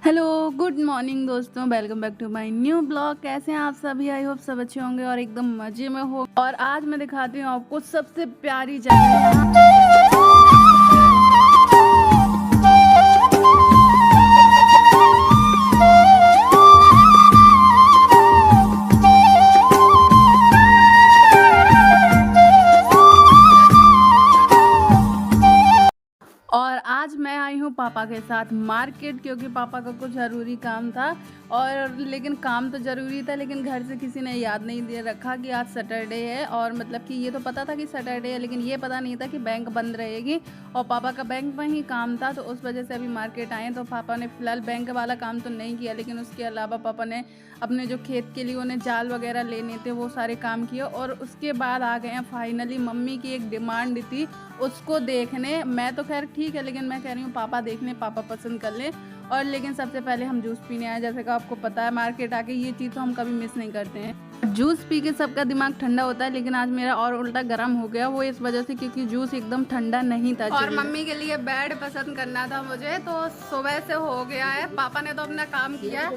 Hello, good morning दोस्तों। Welcome back to my new blog. कैसे हैं आप सभी? आई होप सब अच्छे होंगे और एकदम मज़े में हो। और आज मैं दिखाती हूँ आपको सबसे प्यारी जगह यहाँ। और आज मैं आई हूँ पापा के साथ मार्केट, क्योंकि पापा का कुछ ज़रूरी काम था। और लेकिन काम तो ज़रूरी था, लेकिन घर से किसी ने याद नहीं दे रखा कि आज सैटरडे है। और मतलब कि ये तो पता था कि सैटरडे है, लेकिन ये पता नहीं था कि बैंक बंद रहेगी। और पापा का बैंक में ही काम था, तो उस वजह से अभी मार्केट आए। तो पापा ने फ़िलहाल बैंक वाला काम तो नहीं किया, लेकिन उसके अलावा पापा ने अपने जो खेत के लिए उन्हें जाल वगैरह लेने थे वो सारे काम किए। और उसके बाद आ गए हैं फाइनली। मम्मी की एक डिमांड थी उसको देखने। मैं तो खैर ठीक है, लेकिन मैं कह रही हूँ पापा देखने, पापा पसंद कर लें। और लेकिन सबसे पहले हम जूस पीने आए। जैसे कि आपको पता है मार्केट आके ये चीज़ तो हम कभी मिस नहीं करते हैं। जूस पी के सबका दिमाग ठंडा होता है, लेकिन आज मेरा और उल्टा गर्म हो गया। वो इस वजह से क्योंकि जूस एकदम ठंडा नहीं था। और मम्मी के लिए बेड पसंद करना था मुझे, तो सुबह से हो गया है। पापा ने तो अपना काम किया।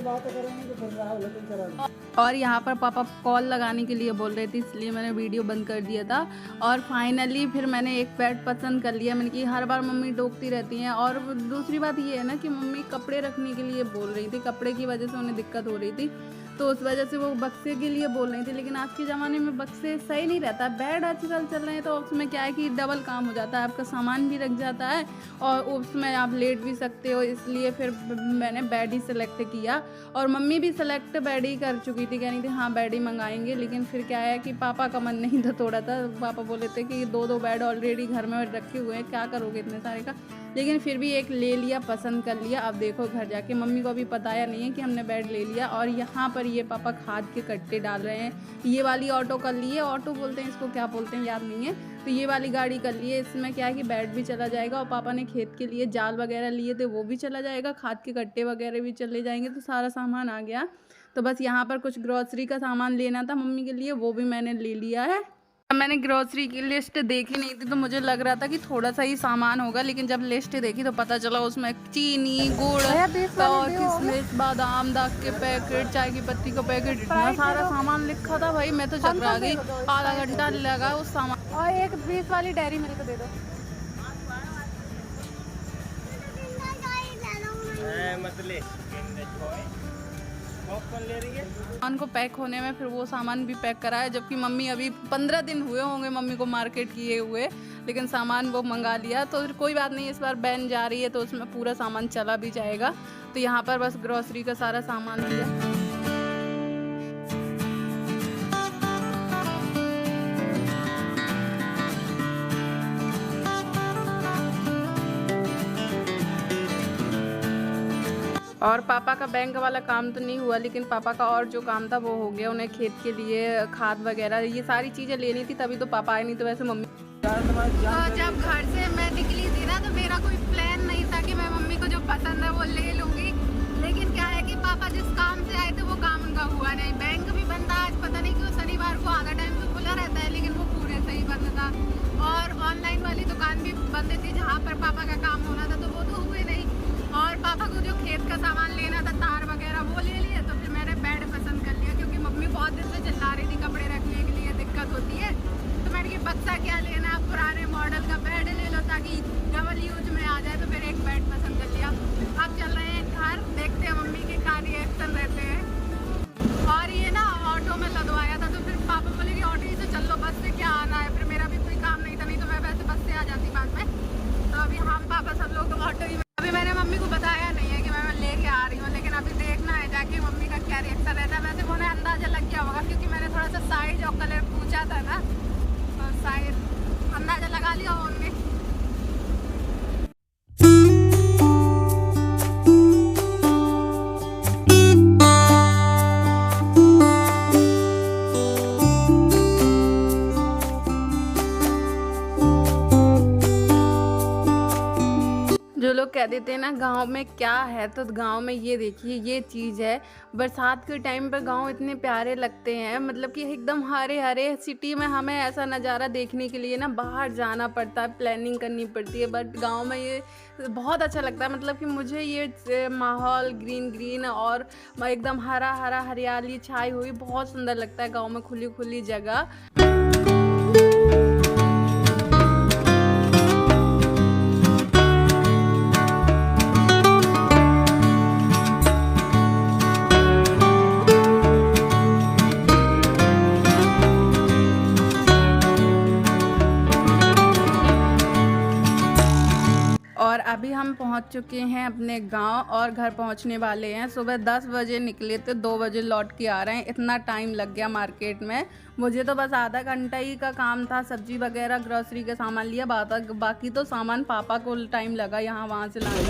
और यहाँ पर पापा कॉल लगाने के लिए बोल रहे थे, इसलिए मैंने वीडियो बंद कर दिया था। और फाइनली फिर मैंने एक बेड पसंद कर लिया। मैंने कि हर बार मम्मी टोकती रहती हैं। और दूसरी बात ये है ना कि मम्मी कपड़े रखने के लिए बोल रही थी, कपड़े की वजह से उन्हें दिक्कत हो रही थी, तो उस वजह से वो बक्से के लिए बोल रही थी। लेकिन आज के ज़माने में बक्से सही नहीं रहता। बेड आजकल चल रहे हैं, तो उसमें क्या है कि डबल काम हो जाता है, आपका सामान भी रख जाता है और उसमें आप लेट भी सकते हो। इसलिए फिर मैंने बेड ही सेलेक्ट किया। और मम्मी भी सेलेक्ट बेड ही कर चुकी थी, कह रही थी हाँ बेड ही मंगाएंगे। लेकिन फिर क्या है कि पापा का मन नहीं था थोड़ा था। पापा बोले थे कि दो बेड ऑलरेडी घर में रखे हुए हैं, क्या करोगे इतने सारे का। लेकिन फिर भी एक ले लिया, पसंद कर लिया। अब देखो घर जाके मम्मी को अभी बताया नहीं है कि हमने बेड ले लिया। और यहाँ पर ये पापा खाद के कट्टे डाल रहे हैं। ये वाली ऑटो कर लिए, ऑटो बोलते हैं इसको, क्या बोलते हैं याद नहीं है। तो ये वाली गाड़ी कर लिए। इसमें क्या है कि बेड भी चला जाएगा और पापा ने खेत के लिए जाल वगैरह लिए थे वो भी चला जाएगा, खाद के कट्टे वगैरह भी चले जाएंगे। तो सारा सामान आ गया। तो बस यहाँ पर कुछ ग्रॉसरी का सामान लेना था मम्मी के लिए, वो भी मैंने ले लिया है। मैंने ग्रोसरी की लिस्ट देखी नहीं थी, तो मुझे लग रहा था कि थोड़ा सा ही सामान होगा, लेकिन जब लिस्ट देखी तो पता चला उसमें चीनी, गुड़ और किशमिश, बादाम, दाग के पैकेट, चाय की पत्ती का पैकेट, इतना सारा सामान लिखा था भाई। मैं तो चकरा गई, आधा घंटा लगा उस सामान। और एक 20 वाली डेयरी मिल्क दे दो। सामान को पैक होने में फिर वो सामान भी पैक कराया, जबकि मम्मी अभी 15 दिन हुए होंगे मम्मी को मार्केट किए हुए, लेकिन सामान वो मंगा लिया। तो कोई बात नहीं, इस बार बैन जा रही है तो उसमें पूरा सामान चला भी जाएगा। तो यहाँ पर बस ग्रोसरी का सारा सामान लिया। और पापा का बैंक वाला काम तो नहीं हुआ, लेकिन पापा का और जो काम था वो हो गया। उन्हें खेत के लिए खाद वगैरह ये सारी चीज़ें लेनी थी, तभी तो पापा आए, नहीं तो वैसे मम्मी। तो जब घर से मैं निकली थी ना, तो मेरा कोई प्लान नहीं था कि मैं मम्मी को जो पसंद है वो ले लूँगी। लेकिन क्या है कि पापा जिस काम से आए थे वो काम उनका हुआ नहीं। बैंक भी बंद था आज, पता नहीं क्यों। शनिवार को आधा टाइम तो खुला रहता है, लेकिन वो पूरे से ही बंद था। और ऑनलाइन वाली दुकान भी बंद थी जहाँ पर पापा का काम होना था, तो वो तो हुए नहीं। और पापा को जो खेत का सामान लेना था, तार वगैरह, वो ले लिए। तो फिर मैंने बेड पसंद कर लिया, क्योंकि मम्मी बहुत दिन से चिल्ला रही थी कपड़े रखने के लिए दिक्कत होती है। तो मैंने ये बक्सा क्या लेना, पुराने मॉडल का बेड ले लो ताकि डबल यूज में आ जाए। तो फिर एक बेड पसंद कर लिया। अब चल रहे हैं घर, देखते हैं मम्मी के क्या रिएक्शन रहते हैं। और ये ना ऑटो में लदवाया था, तो फिर पापा बोले कि ऑटो ही से चल लो, बस से क्या आना है। फिर मेरा भी कोई काम नहीं था, नहीं तो मैं वैसे बस से आ जाती बाद में। तो अभी हम पापा सब लोग ऑटो ही। अभी मैंने मम्मी को बताया नहीं है कि मैं लेके आ रही हूँ, लेकिन अभी देखना है जाके मम्मी का क्या रिएक्शन रहता है। वैसे उन्हें अंदाजा लग गया होगा, क्योंकि मैंने थोड़ा सा साइज और कलर पूछा था ना, तो साइज अंदाजा लगा लिया उन्होंने। जो लोग कहते देते हैं ना गांव में क्या है, तो गांव में ये देखिए ये चीज़ है। बरसात के टाइम पर गांव इतने प्यारे लगते हैं, मतलब कि एकदम हरे हरे। सिटी में हमें ऐसा नज़ारा देखने के लिए ना बाहर जाना पड़ता है, प्लानिंग करनी पड़ती है, बट गांव में ये बहुत अच्छा लगता है। मतलब कि मुझे ये माहौल ग्रीन ग्रीन और एकदम हरा हरा हरियाली छाई हुई बहुत सुंदर लगता है गाँव में, खुली खुली जगह। और अभी हम पहुंच चुके हैं अपने गांव और घर पहुंचने वाले हैं। सुबह 10 बजे निकले थे, 2 बजे लौट के आ रहे हैं। इतना टाइम लग गया मार्केट में। मुझे तो बस आधा घंटा ही का काम था, सब्जी वगैरह ग्रोसरी का सामान लिया, बाकी तो सामान पापा को टाइम लगा यहाँ वहाँ से लाने।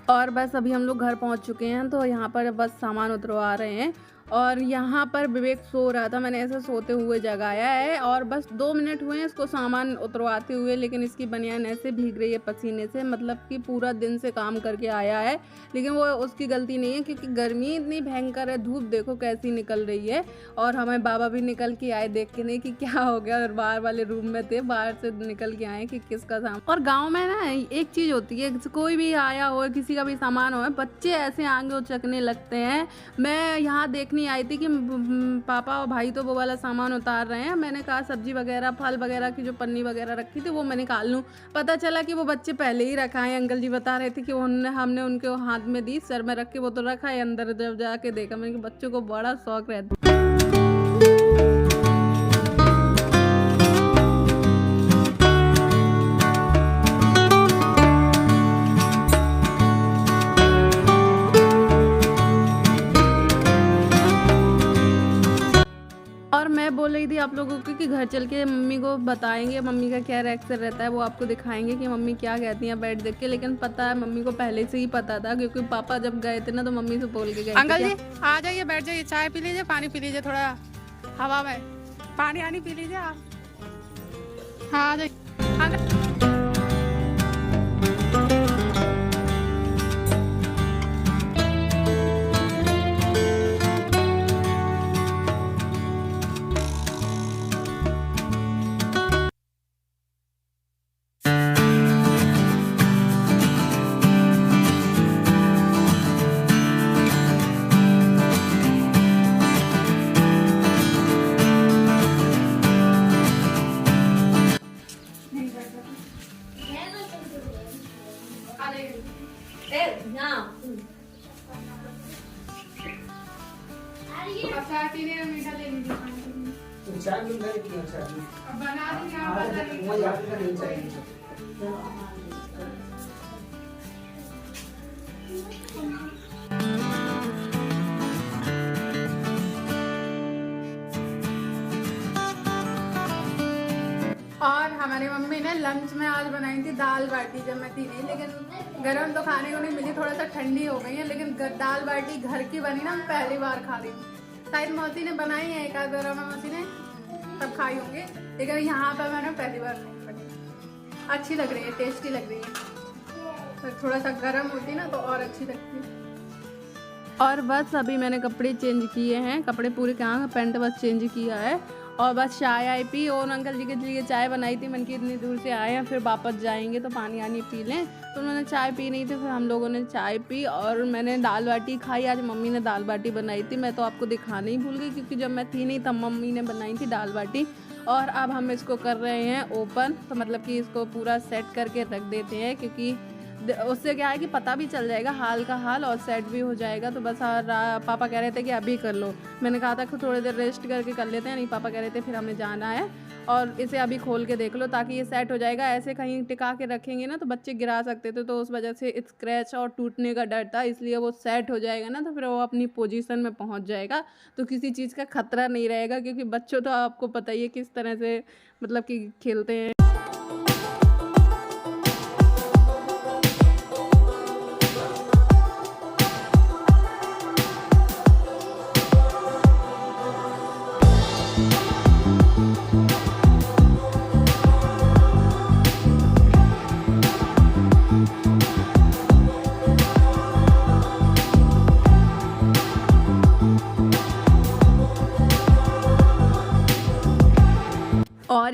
और बस अभी हम लोग घर पहुंच चुके हैं, तो यहाँ पर बस सामान उतरवा रहे हैं। और यहाँ पर विवेक सो रहा था, मैंने ऐसे सोते हुए जगाया है। और बस 2 मिनट हुए हैं इसको सामान उतरवाते हुए, लेकिन इसकी बनियान ऐसे भीग रही है पसीने से, मतलब कि पूरा दिन से काम करके आया है। लेकिन वो उसकी गलती नहीं है, क्योंकि गर्मी इतनी भयंकर है, धूप देखो कैसी निकल रही है। और हमें बाबा भी निकल के आए देख के, नहीं कि क्या हो गया, और बाहर वाले रूम में थे, बाहर से निकल के आए कि किसका सामान। और गाँव में ना एक चीज़ होती है, कोई भी आया हो, किसी का भी सामान हो, बच्चे ऐसे आगे उचकने लगते हैं। मैं यहाँ देखने आई थी कि पापा और भाई तो वो वाला सामान उतार रहे हैं। मैंने कहा सब्जी वगैरह फल वगैरह की जो पन्नी वगैरह रखी थी वो मैं निकाल लूँ। पता चला कि वो बच्चे पहले ही रखा है। अंकल जी बता रहे थे कि हमने उनके हाथ में दी, सर में रख के वो तो रखा है। अंदर जब जाके देखा मैंने कि बच्चों को बड़ा शौक रहता है। और मैं बोल रही थी आप लोगों को कि घर चल के मम्मी को बताएंगे, मम्मी का क्या रिएक्शन रहता है वो आपको दिखाएंगे कि मम्मी क्या कहती हैं बैठ देख के। लेकिन पता है मम्मी को पहले से ही पता था, क्योंकि पापा जब गए थे ना तो मम्मी से बोल के गए थे। अंकल जी आ जाइए, बैठ जाइए, चाय पी लीजिए, पानी पी लीजिए, थोड़ा हवा में पानी आनी पी लीजिए आप। हाँ आ जाइए। चाय पीने में मीठा ले लीजिए, चाय भी घर की है, बना दीजिए। और हमारी मम्मी ने लंच में आज बनाई थी दाल बाटी, जब मैं थी नहीं, लेकिन गरम तो खाने को नहीं मिली, थोड़ा सा ठंडी हो गई है। लेकिन दाल बाटी घर की बनी ना, मैं पहली बार खा रही हूँ। शायद मौसी ने बनाई है एक आध बार, मौसी ने तब खाई होंगी, लेकिन यहाँ पर मैंने पहली बार खाई। अच्छी लग रही है, टेस्टी लग रही है। तो थोड़ा सा गर्म होती ना तो और अच्छी लगती है। और बस अभी मैंने कपड़े चेंज किए हैं, कपड़े पूरे कहाँ, पैंट बस चेंज किया है। और बस चाय आई पी, और अंकल जी के लिए चाय बनाई थी। मन की इतनी दूर से आए हैं, फिर वापस जाएंगे तो पानी आनी पी लें, तो उन्होंने चाय पी नहीं थी, फिर हम लोगों ने चाय पी। और मैंने दाल बाटी खाई, आज मम्मी ने दाल बाटी बनाई थी। मैं तो आपको दिखाना ही भूल गई, क्योंकि जब मैं थी नहीं तब मम्मी ने बनाई थी दाल बाटी। और अब हम इसको कर रहे हैं ओपन, तो मतलब कि इसको पूरा सेट करके रख देते हैं, क्योंकि उससे क्या है कि पता भी चल जाएगा हाल का हाल, और सेट भी हो जाएगा। तो बस पापा कह रहे थे कि अभी कर लो, मैंने कहा था कि थोड़ी देर रेस्ट करके कर लेते हैं, नहीं पापा कह रहे थे फिर हमें जाना है और इसे अभी खोल के देख लो, ताकि ये सेट हो जाएगा। ऐसे कहीं टिका के रखेंगे ना तो बच्चे गिरा सकते थे, तो उस वजह से स्क्रैच और टूटने का डर था, इसलिए वो सेट हो जाएगा ना तो फिर वो अपनी पोजीशन में पहुंच जाएगा, तो किसी चीज़ का खतरा नहीं रहेगा। क्योंकि बच्चों तो आपको पता ही है किस तरह से मतलब कि खेलते हैं।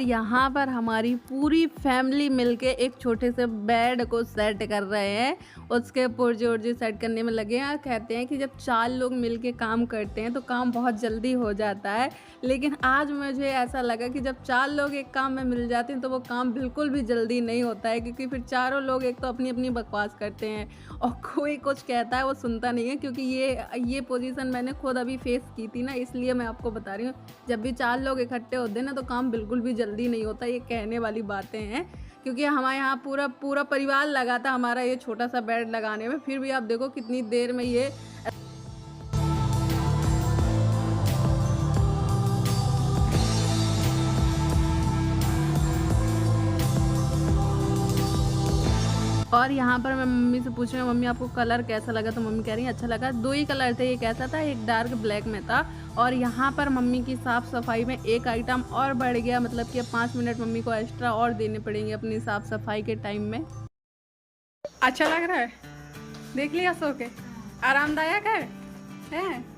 यहाँ पर हमारी पूरी फैमिली मिलके एक छोटे से बेड को सेट कर रहे हैं। उसके पुर्जे उर्जे सेट करने में लगे हैं। कहते हैं कि जब 4 लोग मिलके काम करते हैं तो काम बहुत जल्दी हो जाता है, लेकिन आज मुझे ऐसा लगा कि जब 4 लोग एक काम में मिल जाते हैं तो वो काम बिल्कुल भी जल्दी नहीं होता है, क्योंकि फिर चारों लोग एक तो अपनी अपनी बकवास करते हैं और कोई कुछ कहता है वो सुनता नहीं है। क्योंकि ये पोजीशन मैंने खुद अभी फेस की थी ना, इसलिए मैं आपको बता रही हूँ। जब भी 4 लोग इकट्ठे होते हैं ना तो काम बिल्कुल भी जल्दी नहीं होता। ये कहने वाली बातें हैं, क्योंकि हमारे यहाँ पूरा परिवार लगा था हमारा ये छोटा सा बेड लगाने में, फिर भी आप देखो कितनी देर में ये और यहाँ पर मैं मम्मी से पूछ रही हूँ, मम्मी आपको कलर कैसा लगा? तो मम्मी कह रही है अच्छा लगा। 2 ही कलर थे, एक ऐसा था एक डार्क ब्लैक में था। और यहाँ पर मम्मी की साफ़ सफाई में एक आइटम और बढ़ गया, मतलब कि अब 5 मिनट मम्मी को एक्स्ट्रा और देने पड़ेंगे अपनी साफ़ सफाई के टाइम में। अच्छा लग रहा है? देख लिया सो के? आरामदायक है?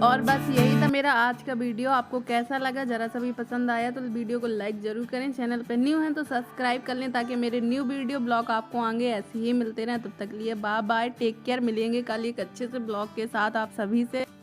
और बस यही था मेरा आज का वीडियो। आपको कैसा लगा? ज़रा सा भी पसंद आया तो वीडियो को लाइक ज़रूर करें। चैनल पर न्यू हैं तो सब्सक्राइब कर लें, ताकि मेरे न्यू वीडियो ब्लॉग आपको आगे ऐसे ही मिलते रहें। तब तक लिए बाय बाय, टेक केयर। मिलेंगे कल एक अच्छे से ब्लॉग के साथ आप सभी से।